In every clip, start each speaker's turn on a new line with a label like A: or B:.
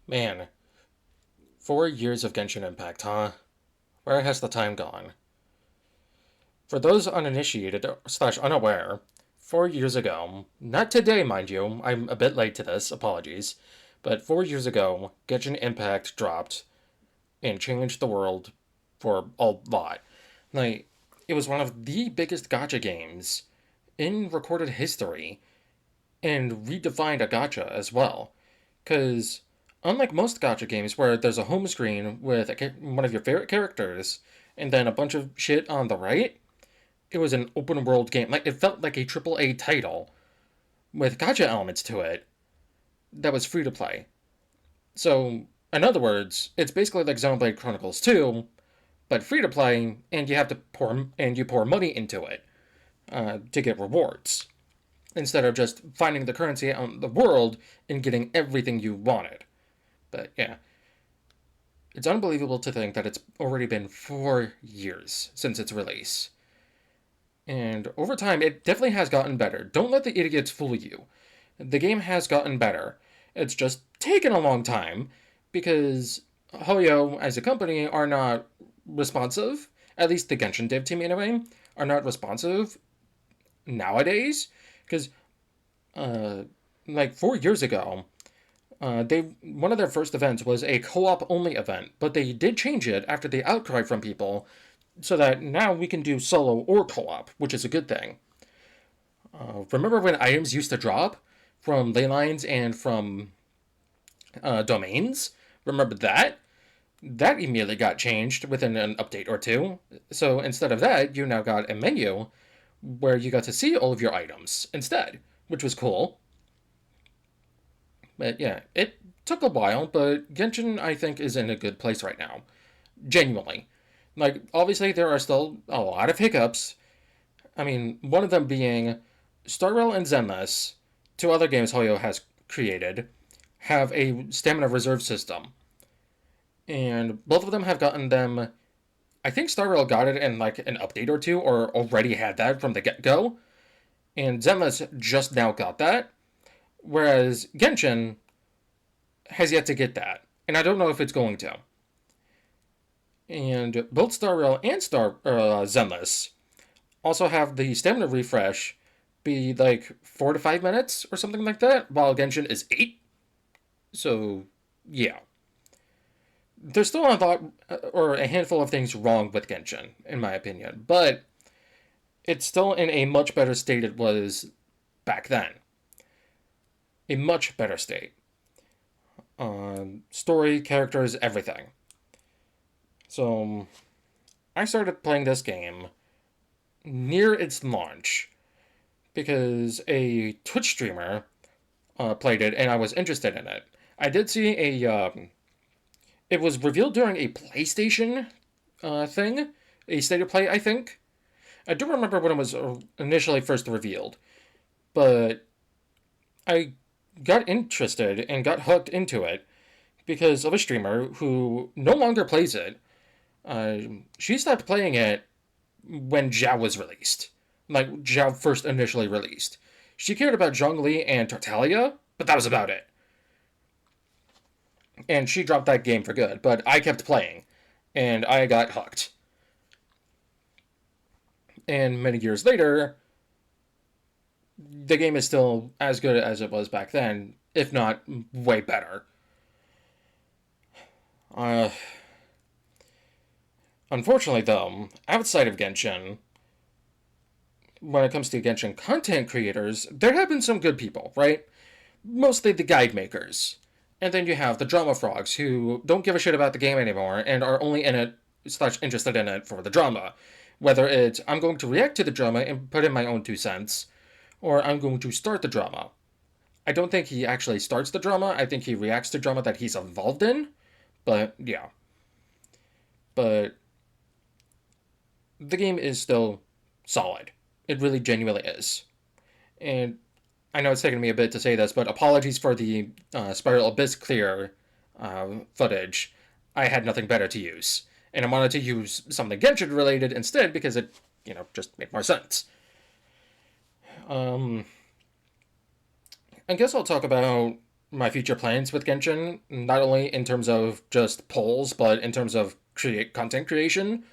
A: Man, 4 years of Genshin Impact, huh? Where has the time gone? For those uninitiated slash unaware, 4 years ago, not today, mind you, I'm a bit late to this, apologies, but 4 years ago, Genshin Impact dropped and changed the world for a lot. Like, it was one of the biggest gacha games in recorded history and redefined a gacha as well. Because unlike most gacha games where there's a home screen with one of your favorite characters and then a bunch of shit on the right, it was an open world game. Like it felt like a AAA title with gacha elements to it that was free to play. So, in other words, it's basically like Xenoblade Chronicles 2, but free to play, and you pour money into it to get rewards instead of just finding the currency out in the world and getting everything you wanted. But yeah, it's unbelievable to think that it's already been 4 years since its release. And over time, it definitely has gotten better. Don't let the idiots fool you. The game has gotten better. It's just taken a long time because Hoyo, as a company, are not responsive. At least the Genshin dev team, anyway, are not responsive nowadays. Because, uh, like 4 years ago, they one of their first events was a co-op only event, but they did change it after the outcry from people, so that now we can do solo or co-op, which is a good thing. Remember when items used to drop from ley lines and from domains? Remember that? That immediately got changed within an update or two. So instead of that, you now got a menu where you got to see all of your items instead, which was cool. But yeah, it took a while, but Genshin, I think, is in a good place right now. Genuinely. Like, obviously, there are still a lot of hiccups. I mean, one of them being Star Rail and Zenless, two other games Hoyo has created, have a stamina reserve system. And both of them have gotten them. I think Star Rail got it in like an update or two, or already had that from the get go. And Zenless just now got that. Whereas Genshin has yet to get that. And I don't know if it's going to. And both Star Rail and Zenless also have the stamina refresh be like 4 to 5 minutes or something like that, while Genshin is 8. So, yeah. There's still a lot or a handful of things wrong with Genshin, in my opinion, but it's still in a much better state it was back then. A much better state. Story, characters, everything. So, I started playing this game near its launch because a Twitch streamer played it and I was interested in it. I did see it was revealed during a PlayStation thing, a State of Play, I think. I do remember when it was initially first revealed, but I got interested and got hooked into it because of a streamer who no longer plays it. Uh, she stopped playing it when Zhao was released, like Zhao first initially released. She cared about Zhongli and Tartaglia, but that was about it. And she dropped that game for good, but I kept playing, and I got hooked. And many years later, the game is still as good as it was back then, if not way better. Uh, Unfortunately, though, outside of Genshin, when it comes to Genshin content creators, there have been some good people, right? Mostly the guide makers. And then you have the drama frogs who don't give a shit about the game anymore and are only in it slash interested in it for the drama. Whether it's I'm going to react to the drama and put in my own 2 cents, or I'm going to start the drama. I don't think he actually starts the drama. I think he reacts to drama that he's involved in. But yeah. But the game is still solid. It really genuinely is. And I know it's taken me a bit to say this, but apologies for the Spiral Abyss clear footage. I had nothing better to use. And I wanted to use something Genshin related instead because it, just made more sense. Um, I guess I'll talk about my future plans with Genshin, not only in terms of just polls, but in terms of content creation.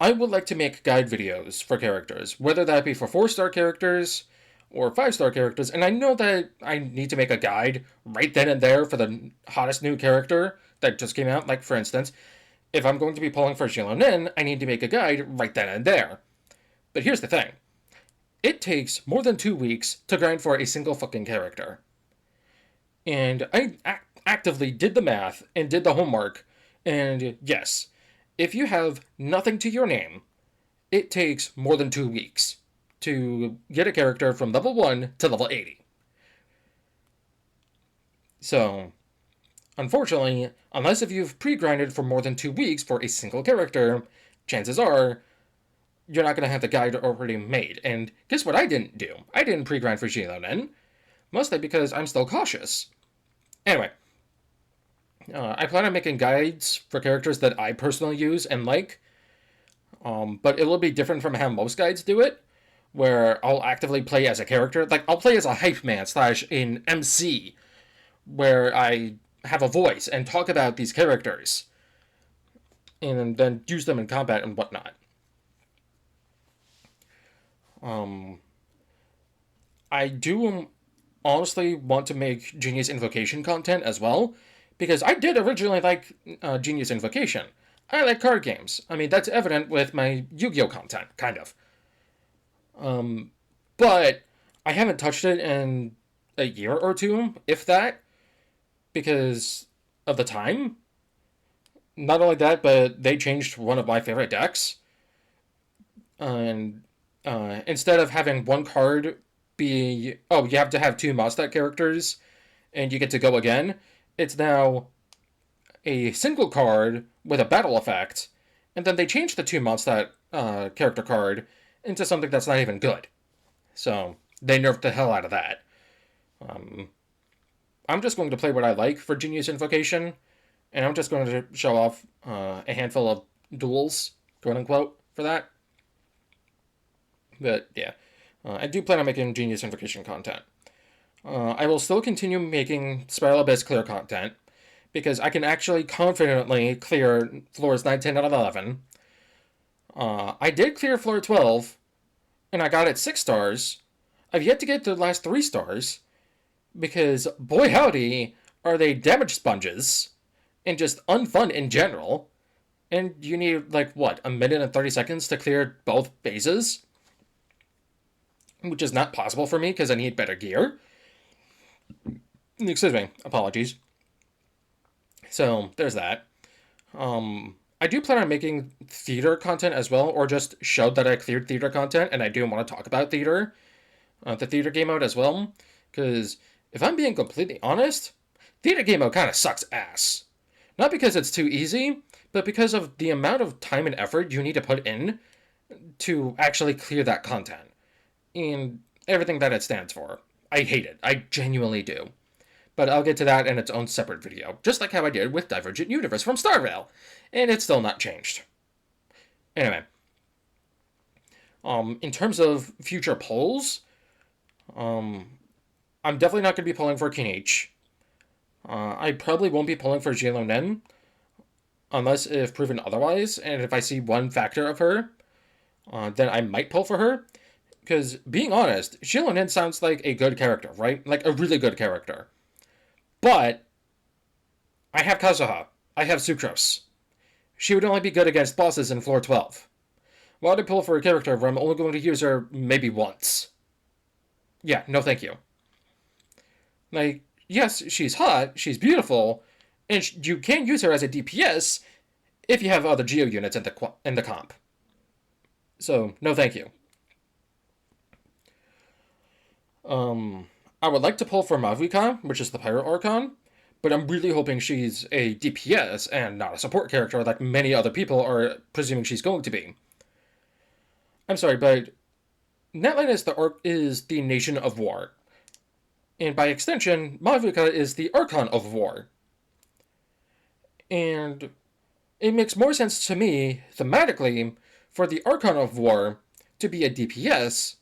A: I would like to make guide videos for characters, whether that be for 4-star characters or 5-star characters. And I know that I need to make a guide right then and there for the hottest new character that just came out. Like, for instance, if I'm going to be pulling for Xiaolin, I need to make a guide right then and there. But here's the thing. It takes more than 2 weeks to grind for a single fucking character. And I actively did the math and did the homework. And yes, if you have nothing to your name, it takes more than 2 weeks to get a character from level 1 to level 80. So, unfortunately, unless if you've pre-grinded for more than 2 weeks for a single character, chances are you're not going to have the guide already made. And guess what I didn't do? I didn't pre-grind for Xiaolin, mostly because I'm still cautious. Anyway, I plan on making guides for characters that I personally use and like, but it will be different from how most guides do it, where I'll actively play as a character. Like, I'll play as a hype man / an MC, where I have a voice and talk about these characters, and then use them in combat and whatnot. I do honestly want to make Genius Invocation content as well, because I did originally like Genius Invocation. I like card games. I mean, that's evident with my Yu-Gi-Oh content, kind of. But I haven't touched it in a year or two, if that, because of the time. Not only that, but they changed one of my favorite decks. And instead of having one card be, oh, you have to have 2 Mondstadt characters and you get to go again, it's now a single card with a battle effect, and then they changed the 2 Mondstadt character card into something that's not even good. So they nerfed the hell out of that. I'm just going to play what I like for Genius Invocation, and I'm just going to show off a handful of duels, quote unquote, for that. But yeah, I do plan on making Genius Invocation content. I will still continue making Spiral Abyss clear content, because I can actually confidently clear floors 9, 10, and 11. I did clear floor 12, and I got it 6 stars. I've yet to get the last 3 stars, because boy howdy, are they damage sponges, and just unfun in general. And you need, like, what, a minute and 30 seconds to clear both phases? Which is not possible for me, because I need better gear. Excuse me, apologies. So, there's that. I do plan on making theater content as well, or just show that I cleared theater content, and I do want to talk about theater, the theater game mode as well, because if I'm being completely honest, theater game mode kind of sucks ass. Not because it's too easy, but because of the amount of time and effort you need to put in to actually clear that content, and everything that it stands for. I hate it. I genuinely do. But I'll get to that in its own separate video, just like how I did with Divergent Universe from Star Rail, and it's still not changed. Anyway, in terms of future polls, I'm definitely not going to be polling for Kinich. I probably won't be polling for Jilo Nen, unless if proven otherwise, and if I see one factor of her, then I might pull for her. Because, being honest, Jilo Nen sounds like a good character, right? Like, a really good character. But I have Kazuha. I have Sucrose. She would only be good against bosses in floor 12. Why would I pull for a character where I'm only going to use her maybe once? Yeah, no thank you. Like, yes, she's hot, she's beautiful, and you can use her as a DPS if you have other Geo units in the comp. So, no thank you. I would like to pull for Mavuika, which is the Pyro Archon, but I'm really hoping she's a DPS and not a support character like many other people are presuming she's going to be. I'm sorry, but Netland is the Nation of War. And by extension, Mavuika is the Archon of War. And it makes more sense to me, thematically, for the Archon of War to be a DPS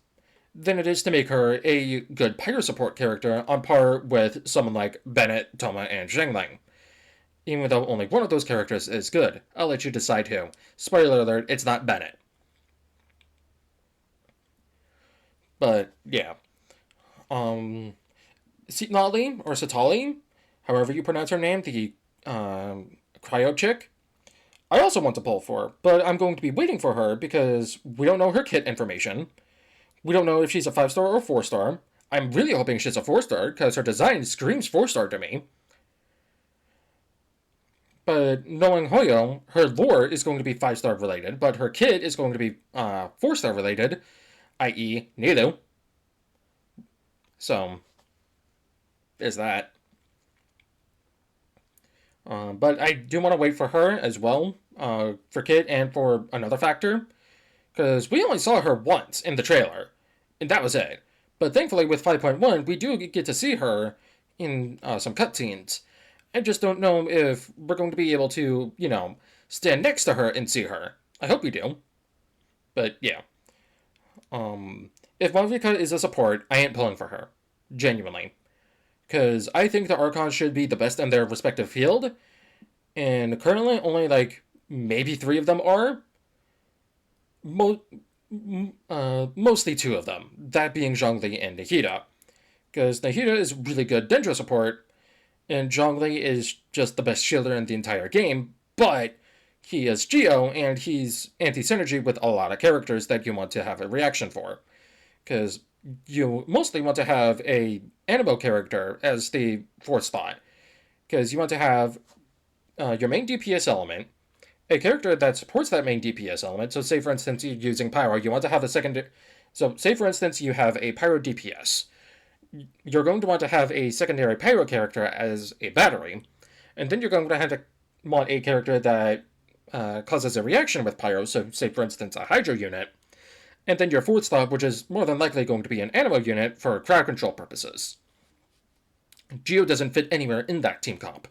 A: than it is to make her a good pyro support character on par with someone like Bennett, Toma, and Zhengling. Even though only one of those characters is good. I'll let you decide who. Spoiler alert, it's not Bennett. But yeah. Sitnali, or Satali, however you pronounce her name, the cryo chick, I also want to pull for, but I'm going to be waiting for her because we don't know her kit information. We don't know if she's a 5-star or 4-star. I'm really hoping she's a 4-star because her design screams 4-star to me. But knowing Hoyo, her lore is going to be 5-star related, but her kit is going to be 4-star related, i.e., Nido. So, there's that. But I do want to wait for her as well, for Kit and for another factor, because we only saw her once in the trailer, and that was it. But thankfully, with 5.1, we do get to see her in some cutscenes. I just don't know if we're going to be able to, stand next to her and see her. I hope we do. But yeah. If Malvika is a support, I ain't pulling for her. Genuinely. Because I think the Archons should be the best in their respective field, and currently only like maybe 3 of them are. Mostly 2 of them, that being Zhongli and Nahida. Because Nahida is really good Dendro support, and Zhongli is just the best shielder in the entire game, but he is Geo, and he's anti-synergy with a lot of characters that you want to have a reaction for. Because you mostly want to have a Animo character as the 4th spot. Because you want to have your main DPS element, a character that supports that main DPS element. So say, for instance, you're using Pyro, you want to have a second... So say, for instance, you have a Pyro DPS. You're going to want to have a secondary Pyro character as a battery. And then you're going to have to want a character that causes a reaction with Pyro. So say, for instance, a Hydro unit. And then your 4th slot, which is more than likely going to be an Animo unit for crowd control purposes. Geo doesn't fit anywhere in that team comp.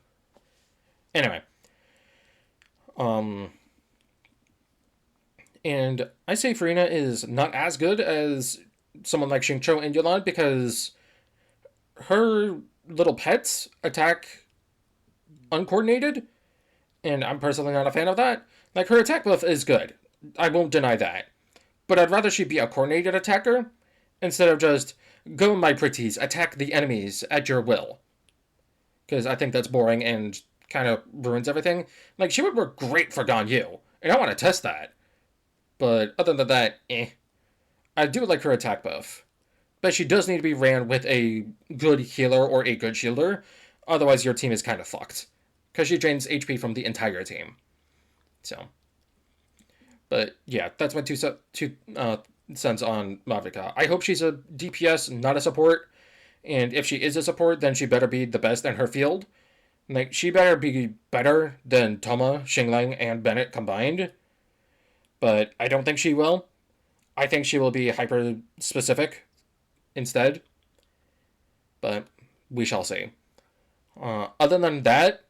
A: Anyway. And I say Farina is not as good as someone like Xingqiu and Yulan because her little pets attack uncoordinated, and I'm personally not a fan of that. Like, her attack buff is good. I won't deny that. But I'd rather she be a coordinated attacker instead of just, go my pretties, attack the enemies at your will. Because I think that's boring and kind of ruins everything. Like, she would work great for Ganyu, and I want to test that. But other than that, I do like her attack buff. But she does need to be ran with a good healer or a good shielder, otherwise your team is kind of fucked. Because she drains HP from the entire team. So... But yeah, that's my two cents on Mavica. I hope she's a DPS, not a support. And if she is a support, then she better be the best in her field. Like, she better be better than Toma, Xingling, and Bennett combined. But I don't think she will. I think she will be hyper-specific instead. But we shall see. Other than that,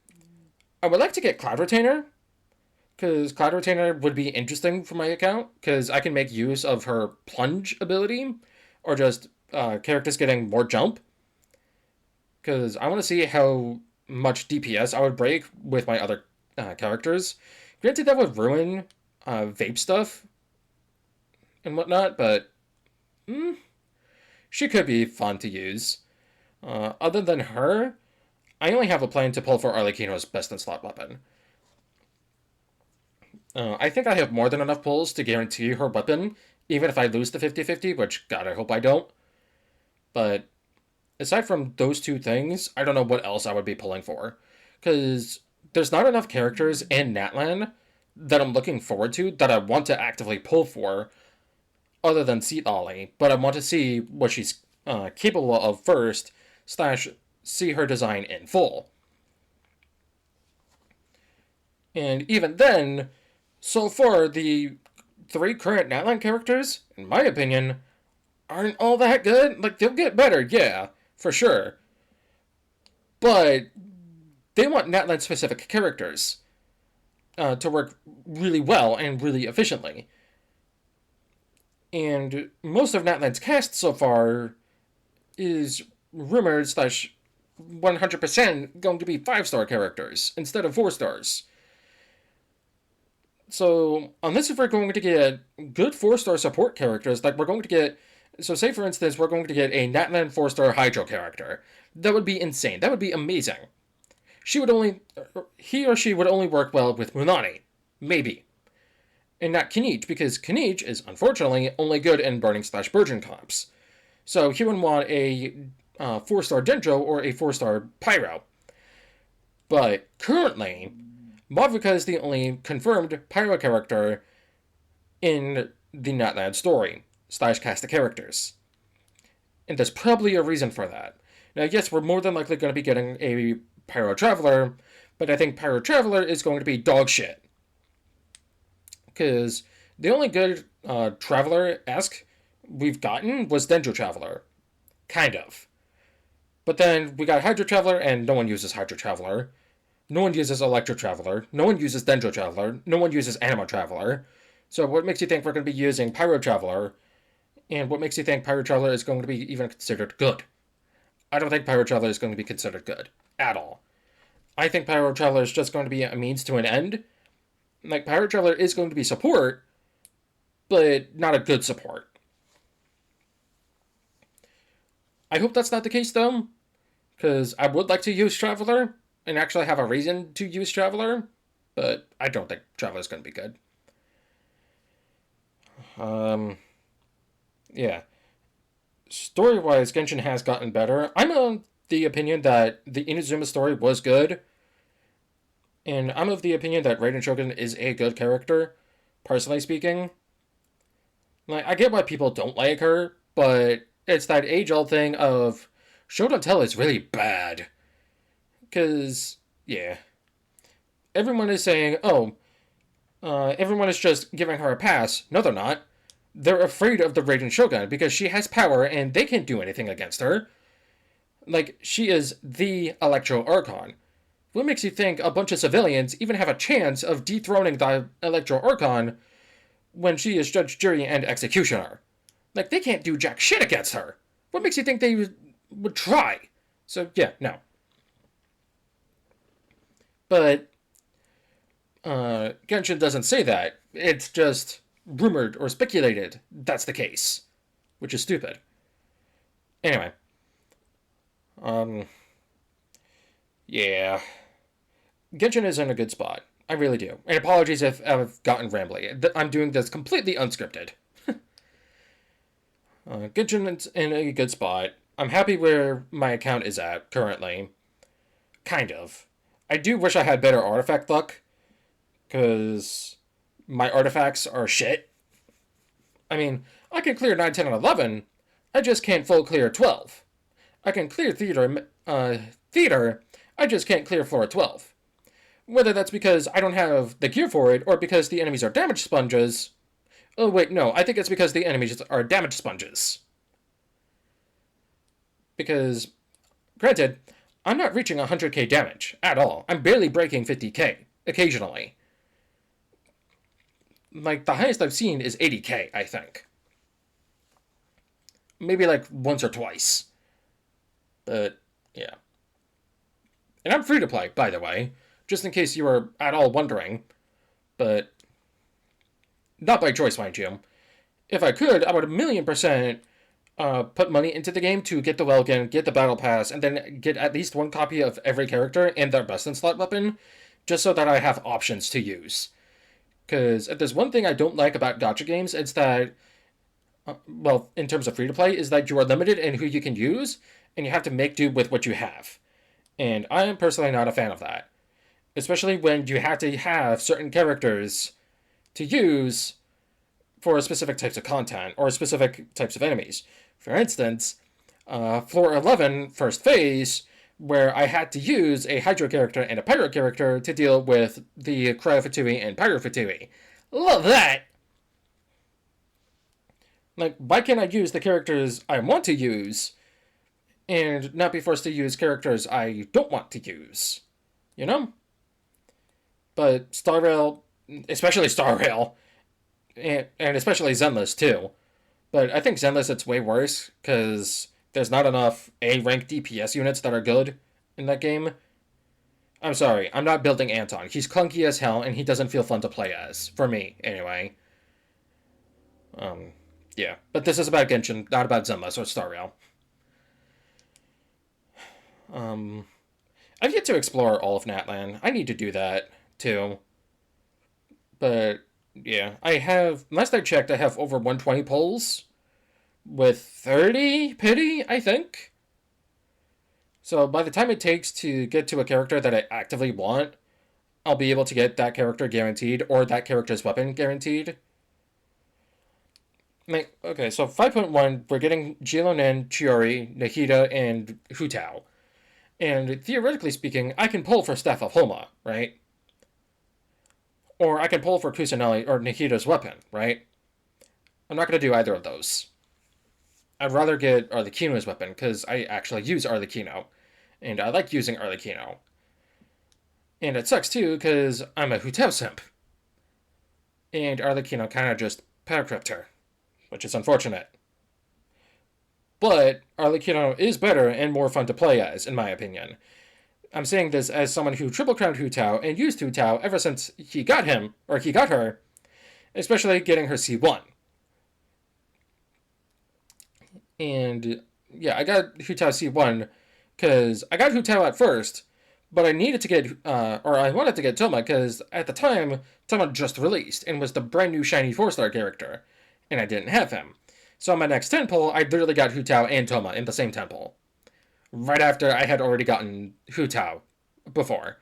A: I would like to get Cloud Retainer. Because Cloud Retainer would be interesting for my account, because I can make use of her plunge ability, or just characters getting more jump. Because I want to see how much DPS I would break with my other characters. Granted, that would ruin vape stuff and whatnot, but she could be fun to use. Other than her, I only have a plan to pull for Arlecchino's best in slot weapon. I think I have more than enough pulls to guarantee her weapon, even if I lose the 50-50, which, God, I hope I don't. But aside from those 2 things, I don't know what else I would be pulling for. Because there's not enough characters in Natlan that I'm looking forward to that I want to actively pull for, other than Seat Ollie. But I want to see what she's capable of first, / see her design in full. And even then... So far, the 3 current Natlan characters, in my opinion, aren't all that good. Like, they'll get better, yeah, for sure. But they want Natlan-specific characters to work really well and really efficiently. And most of Natlan's cast so far is rumored slash 100% going to be 5-star characters instead of 4 stars. So, unless if we're going to get good 4-star support characters, like we're going to get. So, say for instance, we're going to get a Natlan 4-star Hydro character. That would be insane. That would be amazing. She would only. He or she would only work well with Munani. Maybe. And not Kinich, because Kinich is unfortunately only good in Burning slash Burgeon comps. So, he wouldn't want a 4-star Dendro or a 4-star Pyro. But currently, Mavuka is the only confirmed Pyro character in the Natlan story slash cast of characters. And there's probably a reason for that. Now, yes, we're more than likely going to be getting a Pyro Traveler, but I think Pyro Traveler is going to be dog shit. Because the only good Traveler-esque we've gotten was Dendro Traveler. Kind of. But then we got Hydro Traveler, and no one uses Hydro Traveler. No one uses Electro Traveler. No one uses Dendro Traveler. No one uses Anima Traveler. So what makes you think we're going to be using Pyro Traveler? And what makes you think Pyro Traveler is going to be even considered good? I don't think Pyro Traveler is going to be considered good. At all. I think Pyro Traveler is just going to be a means to an end. Like, Pyro Traveler is going to be support, but not a good support. I hope that's not the case, though, because I would like to use Traveler and actually have a reason to use Traveler, but I don't think Traveler is going to be good. Yeah. Story-wise, Genshin has gotten better. I'm of the opinion that the Inazuma story was good, and I'm of the opinion that Raiden Shogun is a good character, personally speaking. Like, I get why people don't like her, but it's that age-old thing of show don't tell is really bad. Because, yeah. Everyone is saying, everyone is just giving her a pass. No, they're not. They're afraid of the Raiden Shogun because she has power and they can't do anything against her. Like, she is the Electro Archon. What makes you think a bunch of civilians even have a chance of dethroning the Electro Archon when she is judge, jury, and executioner? Like, they can't do jack shit against her. What makes you think they would try? So, yeah, no. But Genshin doesn't say that. It's just rumored or speculated that's the case, which is stupid. Anyway, yeah, Genshin is in a good spot. I really do. And apologies if I've gotten rambly. I'm doing this completely unscripted. Genshin is in a good spot. I'm happy where my account is at currently. Kind of. I do wish I had better artifact luck, because my artifacts are shit. I mean, I can clear 9, 10, and 11. I just can't full clear 12. I can clear theater. I just can't clear floor 12. Whether that's because I don't have the gear for it, or because the enemies are damage sponges. Oh, wait, no. I think it's because the enemies are damage sponges. Because, granted, I'm not reaching 100k damage at all. I'm barely breaking 50k, occasionally. Like, the highest I've seen is 80k, I think. Maybe, like, once or twice. But, yeah. And I'm free to play, by the way, just in case you were at all wondering. But, not by choice, mind you. If I could, I would 1,000,000% put money into the game to get the Welkin, get the Battle Pass, and then get at least one copy of every character and their best-in-slot weapon, just so that I have options to use. Because if there's one thing I don't like about gacha games, it's that, well, in terms of free-to-play, is that you are limited in who you can use, and you have to make do with what you have. And I am personally not a fan of that. Especially when you have to have certain characters to use for specific types of content, or specific types of enemies. For instance, Floor 11, first phase, where I had to use a Hydro character and a Pyro character to deal with the Cryofatui and Pyrofatui. Love that! Like, why can't I use the characters I want to use, and not be forced to use characters I don't want to use? You know? But Star Rail, especially Star Rail, and especially Zenless too, But I think Zenless it's way worse because there's not enough A rank DPS units that are good in that game. I'm sorry, I'm not building Anton. He's clunky as hell and he doesn't feel fun to play as. For me, anyway. Um, yeah. But this is about Genshin, not about Zenless or Star Rail. Um, I've yet to explore all of Natlan. I need to do that too. But yeah, I have. Last I checked, I have over 120 pulls with 30 pity, I think. So by the time it takes to get to a character that I actively want, I'll be able to get that character guaranteed or that character's weapon guaranteed. Like, okay, so 5.1, we're getting Jilonen, Chiori, Nahida, and Hutao. And theoretically speaking, I can pull for Staff of Homa, right? Or I can pull for Kusanali or Nahida's weapon, right? I'm not going to do either of those. I'd rather get Arlecchino's weapon, because I actually use Arlecchino. And I like using Arlecchino. And it sucks too, because I'm a Hutao simp. And Arlecchino kind of just power crept her, which is unfortunate. But Arlecchino is better and more fun to play as, in my opinion. I'm saying this as someone who triple crowned Hutao and used Hutao ever since he got him, or he got her, especially getting her C1. And yeah, I got Hutao C1 because I got Hutao at first, but I needed to get, or I wanted to get Toma because at the time, Toma just released and was the brand new shiny 4-star character, and I didn't have him. So on my next temple, I literally got Hutao and Toma in the same temple. Right after I had already gotten Hutao before.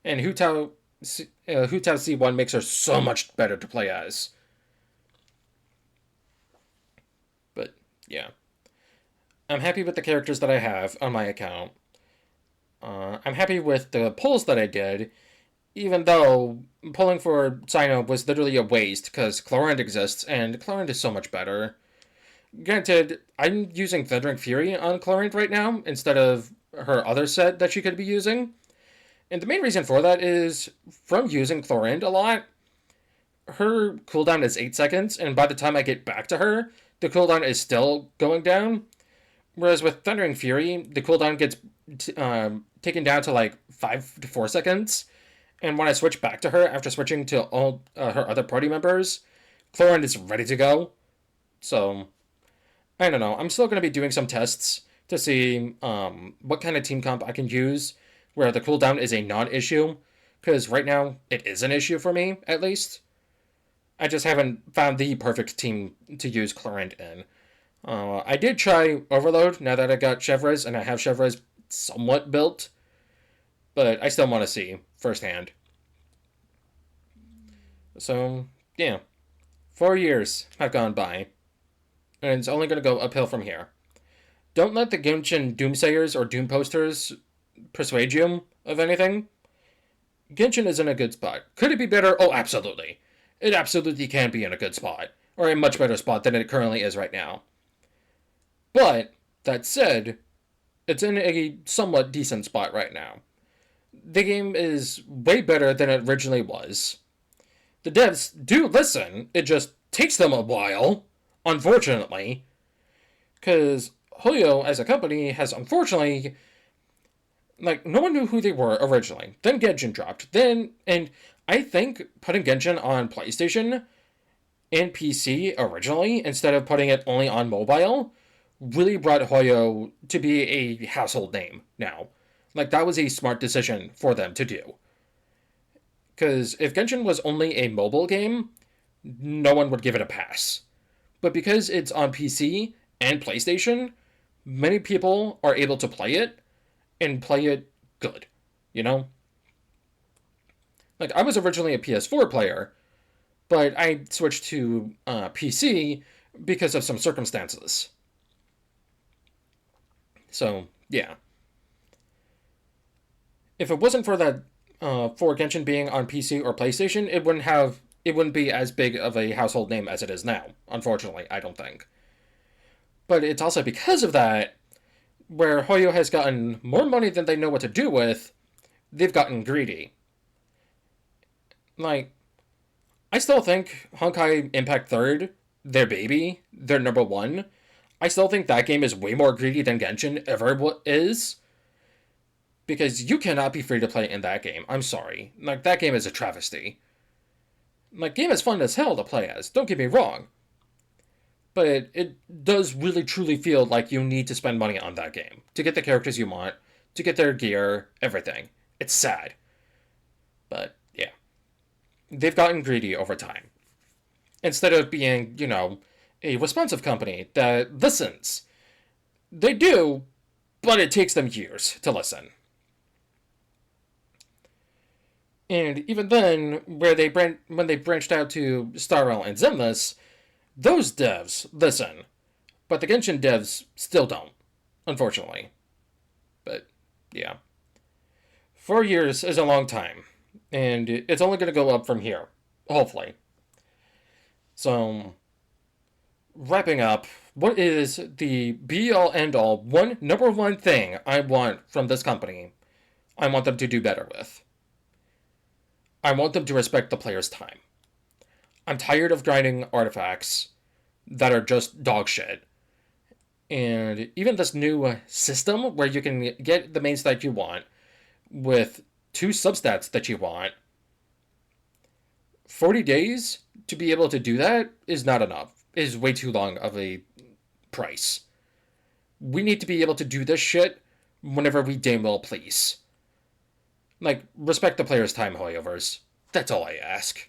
A: And Hutao C1 makes her so much better to play as. But yeah. I'm happy with the characters that I have on my account. I'm happy with the pulls that I did, even though pulling for Cyno was literally a waste because Chlorinde exists, and Chlorinde is so much better. Granted, I'm using Thundering Fury on Chlorinde right now instead of her other set that she could be using. And the main reason for that is from using Chlorinde a lot, her cooldown is 8 seconds, and by the time I get back to her, the cooldown is still going down. Whereas with Thundering Fury, the cooldown gets taken down to like 5 to 4 seconds. And when I switch back to her after switching to all her other party members, Chlorinde is ready to go. So, I don't know. I'm still going to be doing some tests to see what kind of team comp I can use where the cooldown is a non-issue. Because right now, it is an issue for me, at least. I just haven't found the perfect team to use Chlorinde in. I did try Overload now that I got Chevres, and I have Chevres somewhat built. But I still want to see firsthand. So, yeah. 4 years have gone by. And it's only going to go uphill from here. Don't let the Genshin doomsayers or doom posters persuade you of anything. Genshin is in a good spot. Could it be better? Oh, absolutely. It absolutely can be in a good spot. Or a much better spot than it currently is right now. But, that said, it's in a somewhat decent spot right now. The game is way better than it originally was. The devs do listen, it just takes them a while, unfortunately. Because Hoyo, as a company, has unfortunately... Like, no one knew who they were originally. Then Genshin dropped. And I think putting Genshin on PlayStation and PC originally, instead of putting it only on mobile, really brought Hoyo to be a household name now. Like, that was a smart decision for them to do. Because if Genshin was only a mobile game, no one would give it a pass. But because it's on PC and PlayStation, many people are able to play it, and play it good, you know? Like, I was originally a PS4 player, but I switched to PC because of some circumstances. So, yeah. If it wasn't for that, for Genshin being on PC or PlayStation, it wouldn't be as big of a household name as it is now, unfortunately, I don't think. But it's also because of that where Hoyo has gotten more money than they know what to do with, they've gotten greedy. Like, I still think Honkai Impact 3rd their baby, their number one, I still think that game is way more greedy than Genshin ever is. Because you cannot be free to play in that game. I'm sorry. Like, that game is a travesty. Like, game is fun as hell to play as, don't get me wrong. But it does really truly feel like you need to spend money on that game to get the characters you want, to get their gear, everything. It's sad. But, yeah. They've gotten greedy over time. Instead of being, a responsive company that listens. They do, but it takes them years to listen. And even then, when they branched out to Star Rail and Zenless, those devs listen, but the Genshin devs still don't, unfortunately. But yeah, 4 years is a long time, and it's only going to go up from here, hopefully. So, wrapping up, what is the be all end all number one thing I want from this company? I want them to do better with. I want them to respect the player's time. I'm tired of grinding artifacts that are just dog shit. And even this new system where you can get the main stat you want with 2 substats that you want, 40 days to be able to do that is not enough. It is way too long of a price. We need to be able to do this shit whenever we damn well please. Like, respect the player's time, hoyovers. That's all I ask.